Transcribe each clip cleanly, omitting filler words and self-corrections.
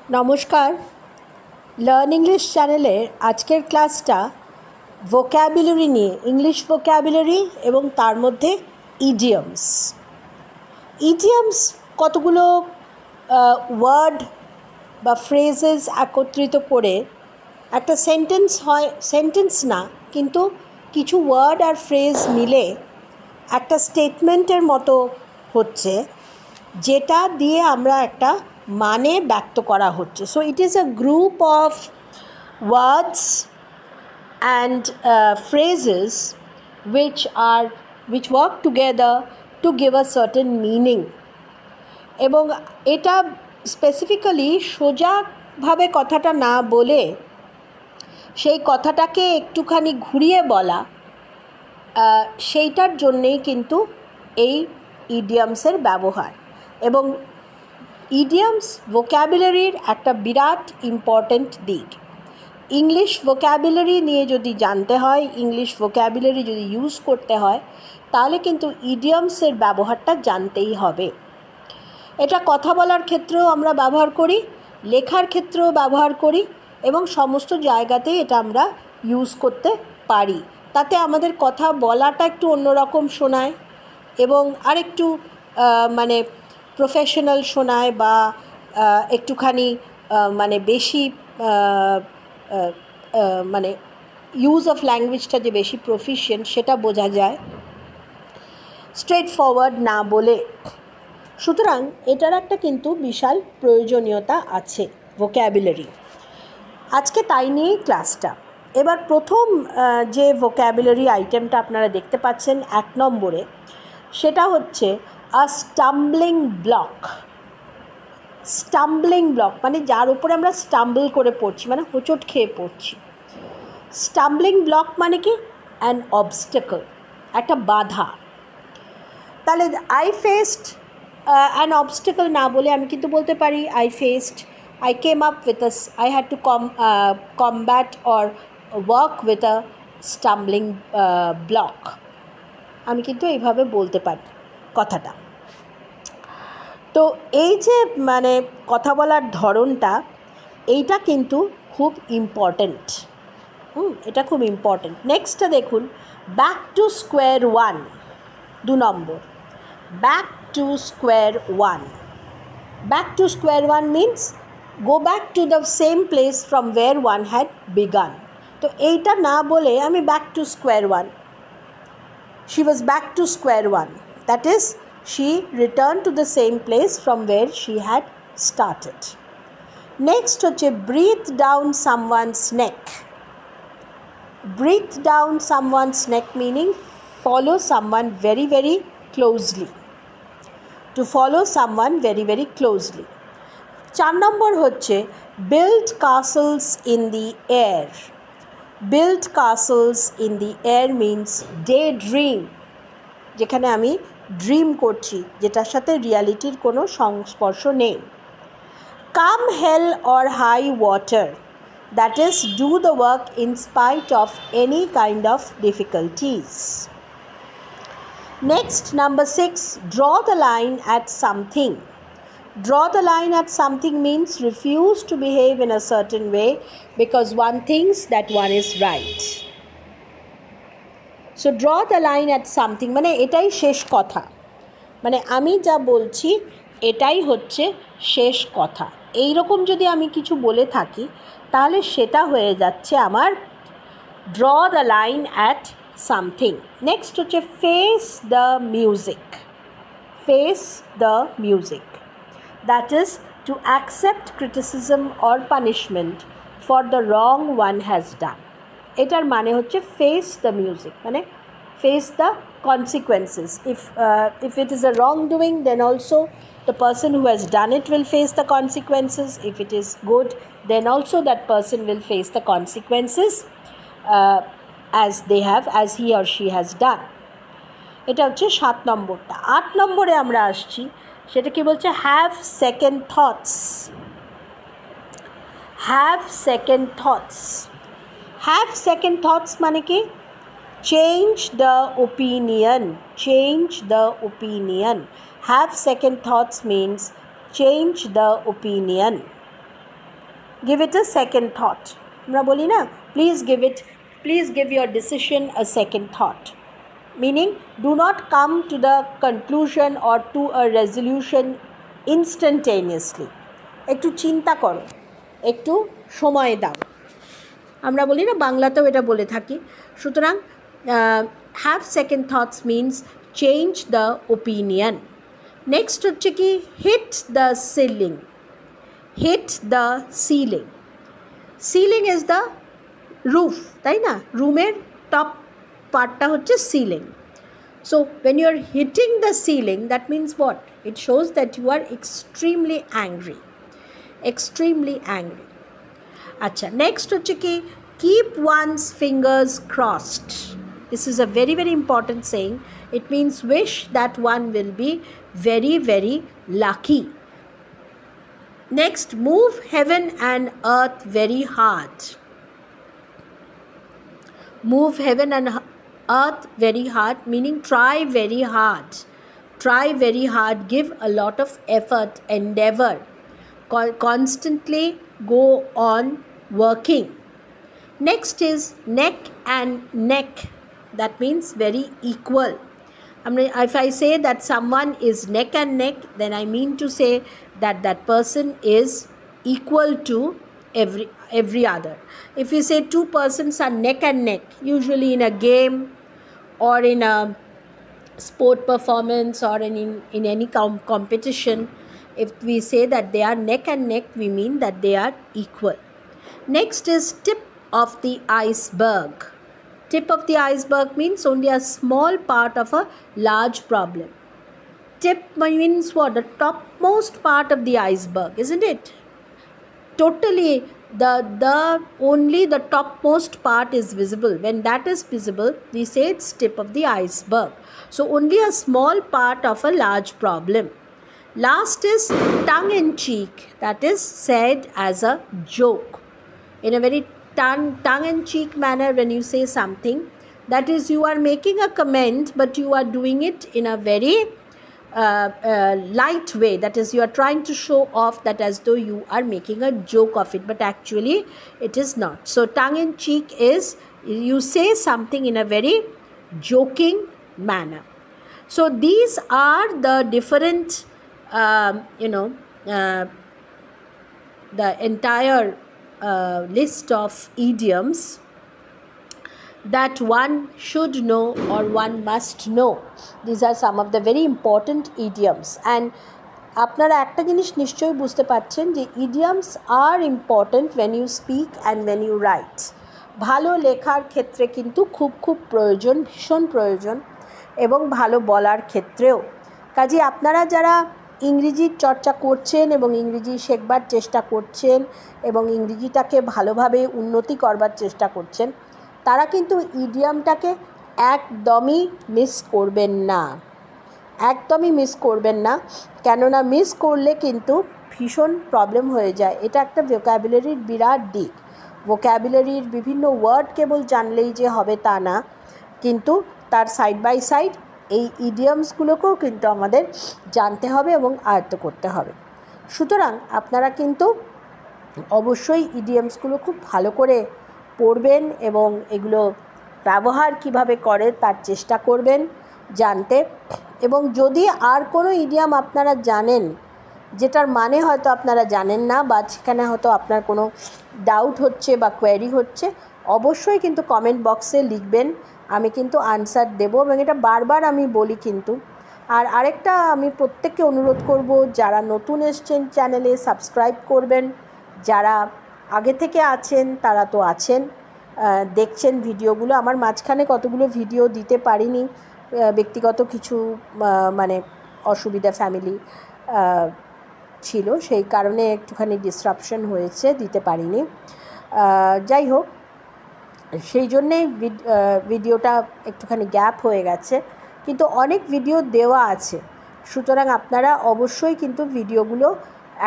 নমস্কার, learn English চ্যানেলের আজকের ক্লাসটা ভোক্যাবুলারি নিয়ে, ইংলিশ ভোক্যাবুলারি এবং তার মধ্যে ইডিয়মস। ইডিয়মস কতগুলো ওয়ার্ড বা ফ্রেজেস একত্রিত করে একটা সেন্টেন্স হয়, সেন্টেন্স না কিন্তু কিছু ওয়ার্ড আর ফ্রেজ মিলে একটা স্টেটমেন্টের মতো হচ্ছে, যেটা দিয়ে আমরা একটা মানে ব্যক্ত করা হচ্ছে। So it is a group of words and phrases which work together to give a certain meaning। এবং এটা স্পেসিফিক্যালি সোজাভাবে কথাটা না বলে সেই কথাটাকে একটুখানি ঘুরিয়ে বলা, সেইটার জন্যেই কিন্তু এই ইডিয়মসের ব্যবহার। এবং ইডিয়মস ভোক্যাবুলারির একটা বিরাট ইম্পর্ট্যান্ট দিক। ইংলিশ ভোক্যাবুলারি নিয়ে যদি জানতে হয়, ইংলিশ ভোক্যাবুলারি যদি ইউজ করতে হয়, তাহলে কিন্তু ইডিয়মসের ব্যবহারটা জানতেই হবে। এটা কথা বলার ক্ষেত্রেও আমরা ব্যবহার করি, লেখার ক্ষেত্রেও ব্যবহার করি এবং সমস্ত জায়গাতেই এটা আমরা ইউজ করতে পারি। তাতে আমাদের কথা বলাটা একটু অন্যরকম শোনায় এবং আরেকটু মানে প্রফেশনাল শোনায়, বা একটুখানি মানে বেশি মানে ইউজ অফ ল্যাঙ্গুয়েজটা যে বেশি প্রফিশিয়েন্ট সেটা বোঝা যায় স্ট্রেট ফরওয়ার্ড না বলে। সুতরাং এটার একটা কিন্তু বিশাল প্রয়োজনীয়তা আছে ভোক্যাবুলারি। আজকে তাই নিয়েই ক্লাসটা। এবার প্রথম যে ভোক্যাবুলারি আইটেমটা আপনারা দেখতে পাচ্ছেন 1 নম্বরে, সেটা হচ্ছে আ স্টাম্বলিং ব্লক। স্টাম্বলিং ব্লক মানে যার উপরে আমরা স্টাম্বল করে পড়ছি, মানে হোঁচট খেয়ে পড়ছি। স্টাম্বলিং ব্লক মানে কি? অ্যান অবস্টাকল, একটা বাধা। তাহলে আই ফেসড অ্যান অবস্টাকল না বলে আমি কিন্তু বলতে পারি I came up with I had to combat or work with a stumbling block। আমি কিন্তু এইভাবে বলতে পারি কথাটা। তো এই যে মানে কথা বলার ধরনটা, এইটা কিন্তু খুব ইম্পর্ট্যান্ট। এটা খুব ইম্পর্ট্যান্ট। নেক্সটটা দেখুন, back to square one. 2 number, back to square one. Back to square one means go back to the same place from where one had begun। তো এইটা না বলে আমি back to square one, she was back to square one, that is she returned to the same place from where she had started। next হচ্ছে breathe down someone's neck। breathe down someone's neck meaning follow someone very very closely, to follow someone very very closely। 4 নম্বর হচ্ছে build castles in the air। build castles in the air means daydream, যেখানে আমি dream করছি, যেটার সাথে রিয়ালিটির কোনো সংস্পর্শ নেই। come hell or high water, that is do the work in spite of any kind of difficulties। next, number 6, draw the line at something। draw the line at something means refuse to behave in a certain way because one thinks that one is right। so draw the line at something মানে এটাই শেষ কথা, মানে আমি যা বলছি এটাই হচ্ছে শেষ কথা। এই রকম যদি আমি কিছু বলে থাকি তাহলে সেটা হয়ে যাচ্ছে আমার draw the line at something। next হচ্ছে face the music। face the music, that is to accept criticism or punishment for the wrong one has done। এটার মানে হচ্ছে face the music মানে face the consequences। if it is a wrongdoing, then also the person who has done it will face the consequences। if it is good, then also that person will face the consequences as he or she has done। এটা হচ্ছে 7 নম্বরটা। 8 নম্বরে আমরা আসছি, সেটা কি বলছে? Have second thoughts. Have second thoughts. Have second thoughts মানে কি? Change the opinion. Change the opinion. Have second thoughts means change the opinion. give it a second thought. আমরা বলি না, please give your decision a second thought. Meaning, do not come to the conclusion or to a resolution instantaneously. একটু চিন্তা করো, একটু সময় দাও। আমরা বলি না, বাংলাতেও এটা বলে থাকি। সুতরাং have second thoughts means change the opinion. Next হচ্ছে কি, hit the ceiling. Hit the ceiling. Ceiling is the roof, তাই না? রুমের টপ পার্টটা হচ্ছে ceiling. So when you are hitting the ceiling, that means what? It shows that you are extremely angry. Extremely angry. আচ্ছা, next হচ্ছে কি, keep one's fingers crossed. This is a very, very important saying. It means wish that one will be very, very lucky. Next, move heaven and earth very hard. Move heaven and earth very hard, meaning try very hard. Try very hard, give a lot of effort, endeavor. Constantly go on working. Next is neck and neck. That means very equal. I mean, if I say that someone is neck and neck, then I mean to say that that person is equal to every other. If you say two persons are neck and neck, usually in a game or in a sport performance or in any competition, if we say that they are neck and neck, we mean that they are equal. Next is tip of the iceberg. Tip of the iceberg means only a small part of a large problem. Tip means what? The topmost part of the iceberg, isn't it? Totally, the only the topmost part is visible. When that is visible, we say it's tip of the iceberg. So only a small part of a large problem. Last is tongue in cheek. That is said as a joke. In a very tongue-in-cheek manner, when you say something, that is, you are making a comment, but you are doing it in a very light way. That is, you are trying to show off that as though you are making a joke of it, but actually it is not. So tongue-in-cheek is you say something in a very joking manner. So these are the different the entire list of idioms that one should know or one must know. These are some of the very important idioms. And আপনারা একটা জিনিস নিশ্চয়ই বুঝতে পারছেন যে idioms are important when you speak and when you write. ভালো লেখার ক্ষেত্রে কিন্তু খুব প্রয়োজন, ভীষণ প্রয়োজন, এবং ভালো বলার ক্ষেত্রেও। কাজে আপনারা যারা ইংরেজির চর্চা করছেন এবং ইংরেজি শেখবার চেষ্টা করছেন এবং ইংরেজিটাকে ভালোভাবে উন্নতি করবার চেষ্টা করছেন, তারা কিন্তু ইডিয়ামটাকে একদমই মিস করবেন না। একদমই মিস করবেন না, কেননা মিস করলে কিন্তু ভীষণ প্রবলেম হয়ে যায়। এটা একটা ভোক্যাবুলারির বিরাট দিক। ভোক্যাবুলারির বিভিন্ন ওয়ার্ড কেবল জানলেই যে হবে তা না, কিন্তু তার সাইড বাই সাইড এই ইডিয়ামসগুলোকেও কিন্তু আমাদের জানতে হবে এবং আয়ত্ত করতে হবে। সুতরাং আপনারা কিন্তু অবশ্যই ইডিয়ামসগুলো খুব ভালো করে পড়বেন এবং এগুলো ব্যবহার কিভাবে করে তার চেষ্টা করবেন জানতে। এবং যদি আর কোনো ইডিয়াম আপনারা জানেন যেটার মানে হয়তো আপনারা জানেন না, বা সেখানে হয়তো আপনার কোনো ডাউট হচ্ছে বা কোয়েরি হচ্ছে, অবশ্যই কিন্তু কমেন্ট বক্সে লিখবেন। আমি কিন্তু আনসার দেবো, এবং এটা বারবার আমি বলি কিন্তু। আর আরেকটা আমি প্রত্যেককে অনুরোধ করব, যারা নতুন এসছেন চ্যানেলে সাবস্ক্রাইব করবেন, যারা আগে থেকে আছেন তারা তো আছেন, দেখছেন ভিডিওগুলো। আমার মাঝখানে কতগুলো ভিডিও দিতে পারিনি, ব্যক্তিগত কিছু মানে অসুবিধা ফ্যামিলি ছিল, সেই কারণে একটুখানি ডিসরাপশন হয়েছে, দিতে পারিনি। যাই হোক, সেই জন্যেই ভিডিওটা একটুখানি গ্যাপ হয়ে গেছে, কিন্তু অনেক ভিডিও দেওয়া আছে। সুতরাং আপনারা অবশ্যই কিন্তু ভিডিওগুলো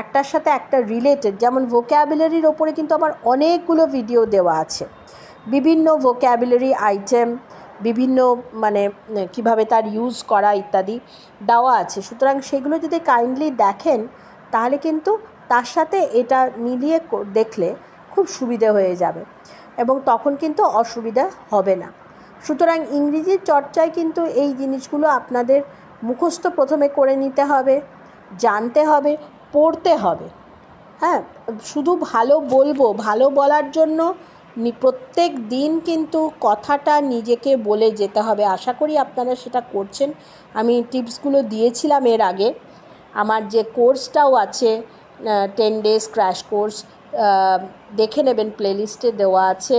একটার সাথে একটা রিলেটেড, যেমন ভোক্যাবুলারির ওপরে কিন্তু আমার অনেকগুলো ভিডিও দেওয়া আছে, বিভিন্ন ভোক্যাবুলারি আইটেম, বিভিন্ন মানে কিভাবে তার ইউজ করা ইত্যাদি দেওয়া আছে। সুতরাং সেগুলো যদি কাইন্ডলি দেখেন তাহলে কিন্তু তার সাথে এটা মিলিয়ে দেখলে খুব সুবিধে হয়ে যাবে এবং তখন কিন্তু অসুবিধা হবে না। সুতরাং ইংরেজির চর্চায় কিন্তু এই জিনিসগুলো আপনাদের মুখস্থ প্রথমে করে নিতে হবে, জানতে হবে, পড়তে হবে। হ্যাঁ, শুধু ভালো বলার জন্য প্রত্যেক দিন কিন্তু কথাটা নিজেকে বলে যেতে হবে। আশা করি আপনারা সেটা করছেন। আমি টিপসগুলো দিয়েছিলাম এর আগে। আমার যে কোর্সটাও আছে 10 days ক্র্যাশ কোর্স, দেখে নেবেন, প্লেলিস্টে দেওয়া আছে।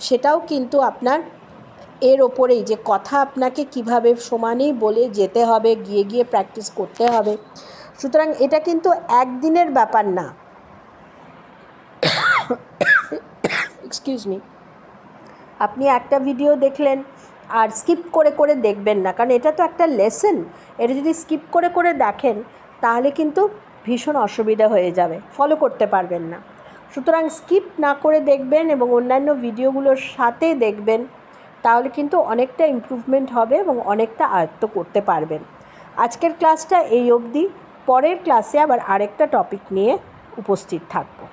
সেটাও কিন্তু আপনার এর ওপরেই, যে কথা আপনাকে কিভাবে সমানেই বলে যেতে হবে, গিয়ে প্র্যাকটিস করতে হবে। সুতরাং এটা কিন্তু একদিনের ব্যাপার না। Excuse me. আপনি একটা ভিডিও দেখলেন আর স্কিপ করে দেখবেন না, কারণ এটা তো একটা লেসন। এটা যদি স্কিপ করে দেখেন তাহলে কিন্তু ভীষণ অসুবিধা হয়ে যাবে, ফলো করতে পারবেন না। সুতরাং স্কিপ না করে দেখবেন এবং অন্যান্য ভিডিওগুলোর সাথে দেখবেন, তাহলে কিন্তু অনেকটা ইমপ্রুভমেন্ট হবে এবং অনেকটা আয়ত্ত করতে পারবেন। আজকের ক্লাসটা এই অবধি। পরের ক্লাসে আবার আরেকটা টপিক নিয়ে উপস্থিত থাকবো।